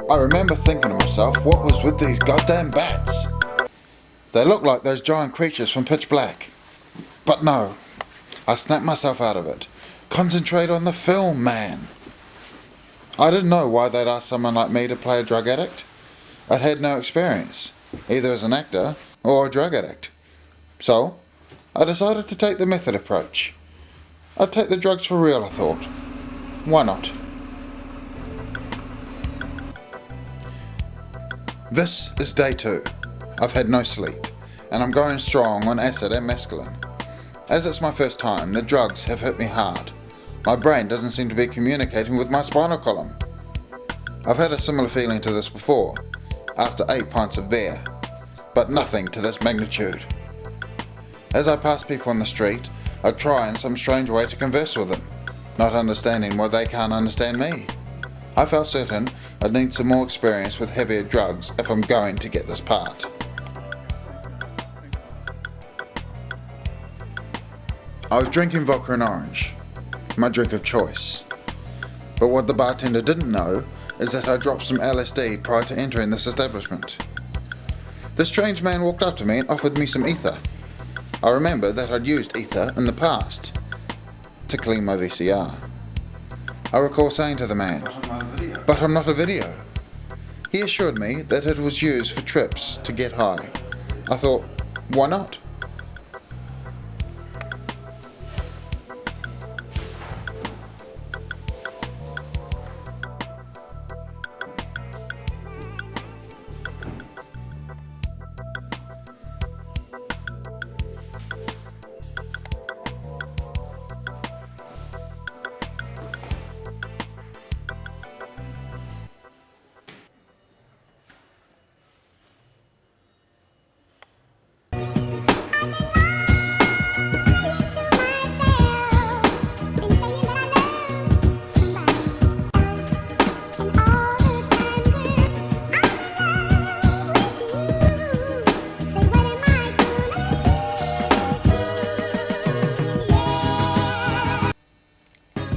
I remember thinking to myself, what was with these goddamn bats? They look like those giant creatures from Pitch Black. But no, I snapped myself out of it. Concentrate on the film, man. I didn't know why they'd ask someone like me to play a drug addict. I'd had no experience, either as an actor or a drug addict. So, I decided to take the method approach. I'd take the drugs for real, I thought. Why not? This is day 2. I've had no sleep, and I'm going strong on acid and mescaline. As it's my first time, the drugs have hit me hard. My brain doesn't seem to be communicating with my spinal column. I've had a similar feeling to this before, after 8 pints of beer, but nothing to this magnitude. As I pass people on the street, I try in some strange way to converse with them, not understanding why they can't understand me. I felt certain I'd need some more experience with heavier drugs if I'm going to get this part. I was drinking vodka and orange, my drink of choice. But what the bartender didn't know is that I dropped some LSD prior to entering this establishment. The strange man walked up to me and offered me some ether. I remember that I'd used ether in the past to clean my VCR. I recall saying to the man, "But I'm not a video." He assured me that it was used for trips to get high. I thought, why not?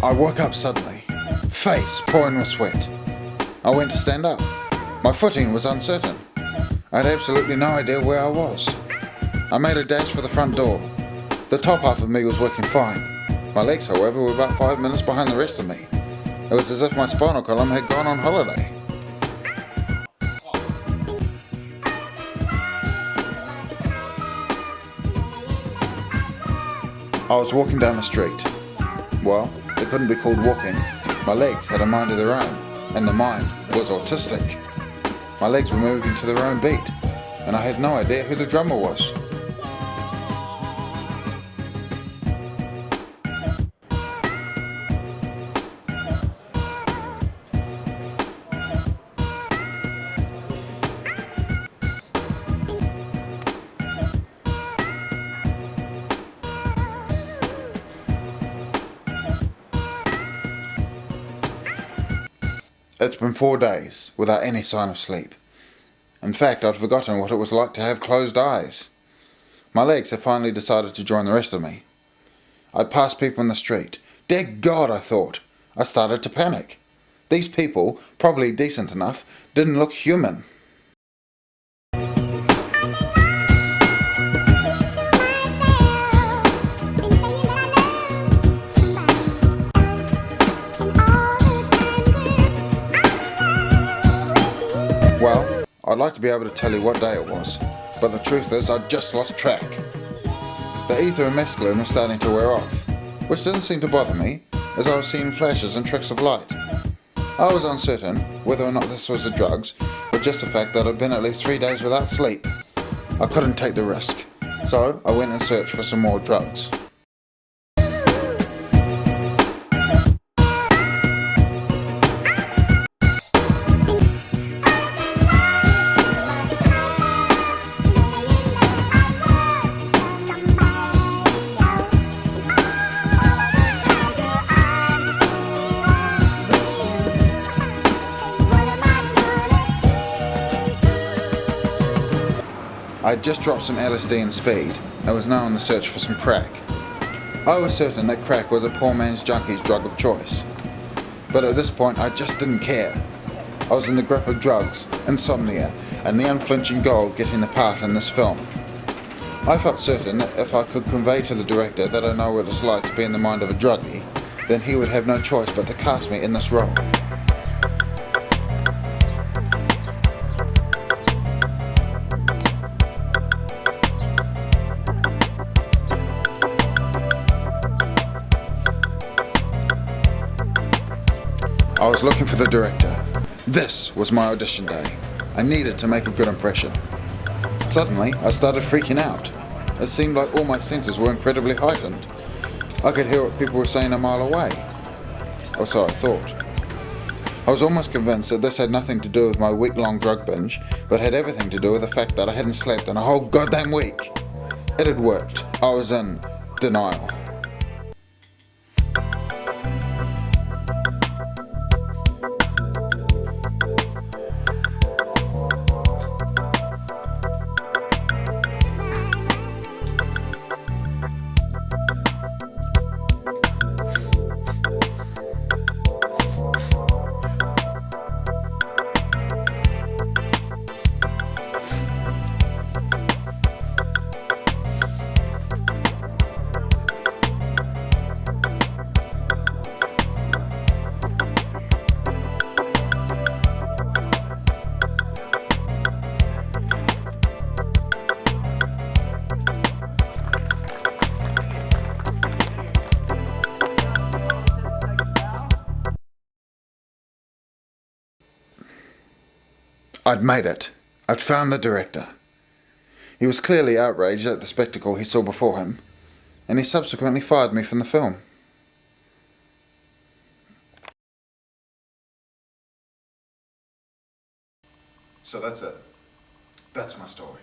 I woke up suddenly, face pouring with sweat. I went to stand up. My footing was uncertain. I had absolutely no idea where I was. I made a dash for the front door. The top half of me was working fine. My legs, however, were about 5 minutes behind the rest of me. It was as if my spinal column had gone on holiday. I was walking down the street. Well, it couldn't be called walking. My legs had a mind of their own, and the mind was autistic. My legs were moving to their own beat, and I had no idea who the drummer was. It's been 4 days without any sign of sleep. In fact, I'd forgotten what it was like to have closed eyes. My legs had finally decided to join the rest of me. I'd pass people in the street. Dear God, I thought. I started to panic. These people, probably decent enough, didn't look human. Well, I'd like to be able to tell you what day it was, but the truth is I'd just lost track. The ether and mescaline was starting to wear off, which didn't seem to bother me, as I was seeing flashes and tricks of light. I was uncertain whether or not this was the drugs, or just the fact that I'd been at least 3 days without sleep. I couldn't take the risk, so I went in search for some more drugs. I had just dropped some LSD and speed and was now on the search for some crack. I was certain that crack was a poor man's junkie's drug of choice. But at this point I just didn't care. I was in the grip of drugs, insomnia, and the unflinching goal of getting the part in this film. I felt certain that if I could convey to the director that I know what it's like to be in the mind of a druggie, then he would have no choice but to cast me in this role. I was looking for the director. This was my audition day. I needed to make a good impression. Suddenly, I started freaking out. It seemed like all my senses were incredibly heightened. I could hear what people were saying a mile away. Or so I thought. I was almost convinced that this had nothing to do with my week-long drug binge, but had everything to do with the fact that I hadn't slept in a whole goddamn week. It had worked. I was in denial. I'd made it. I'd found the director. He was clearly outraged at the spectacle he saw before him, and he subsequently fired me from the film. So that's it. That's my story.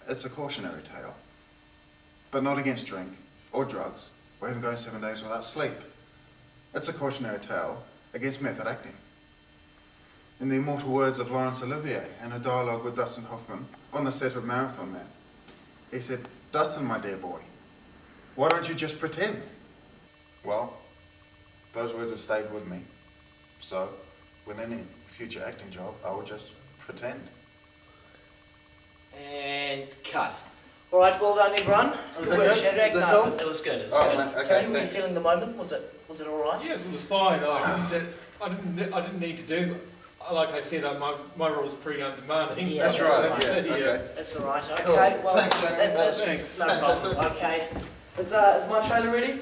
It's a cautionary tale, but not against drink, or drugs, or even going 7 days without sleep. It's a cautionary tale against method acting. In the immortal words of Laurence Olivier in a dialogue with Dustin Hoffman on the set of Marathon Man, he said, "Dustin, my dear boy, why don't you just pretend?" Well, those words have stayed with me. So, with any future acting job, I will just pretend. And cut. All right, well done, everyone. Good work, Shadrach. No, it was good. It was good. Man, okay, Tony, were you thanks. feeling the moment? Was it all right? Yes, it was fine. I didn't need to do. Like I said, my role was pretty undemanding. Yeah, That's right. So, Yeah. Okay. That's all right. Okay. Cool. Well, Thanks, James. that's it. Thanks. No problem. Okay. Is my trailer ready?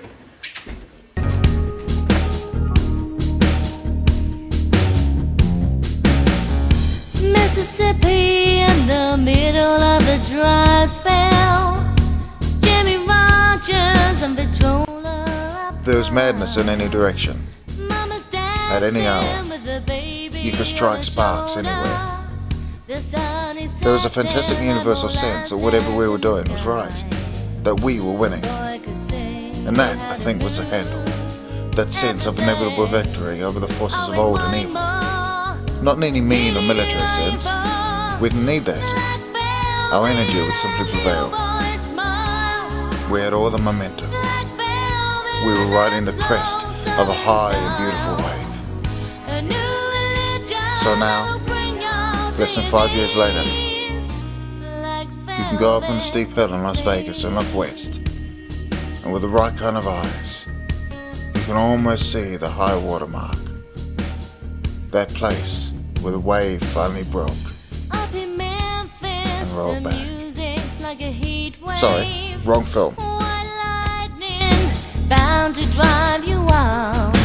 Mississippi in the middle of the dry spell. Jimmy Rogers and Victrola. There was madness in any direction. At any hour. You could strike sparks anywhere. There was a fantastic universal sense that whatever we were doing was right, that we were winning. And that, I think, was the handle. That sense of inevitable victory over the forces of old and evil. Not in any mean or military sense. We didn't need that. Our energy would simply prevail. We had all the momentum. We were riding the crest of a high and beautiful wave. So now, less than 5 years later, you can go up on a steep hill in Las Vegas and look west, and with the right kind of eyes, you can almost see the high water mark. That place where the wave finally broke and rolled back. Sorry, wrong film. Bound to drive you wild.